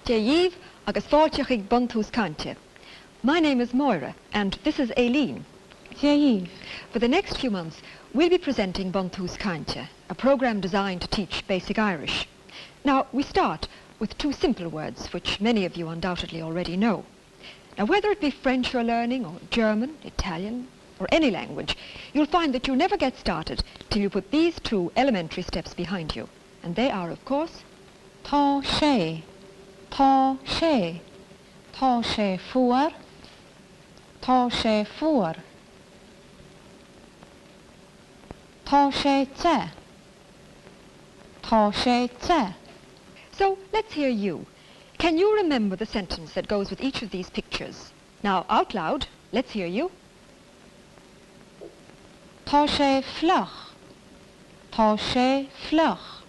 Dírithe agus fáilteach Buntús Cainte. My name is Máire, and this is Aileen. Dírithe. For the next few months, we'll be presenting Buntús Cainte, a program designed to teach basic Irish. Now, we start with two simple words, which many of you undoubtedly already know. Now, whether it be French you're learning, or German, Italian, or any language, you'll find that you'll never get started till you put these two elementary steps behind you. And they are, of course, Tá sé, tá sé, tá sé fuair, tá sé fuair, tá sé te, tá sé te. So, let's hear you. Can you remember the sentence that goes with each of these pictures? Now, out loud, let's hear you. Tá sé flach, tá sé flach.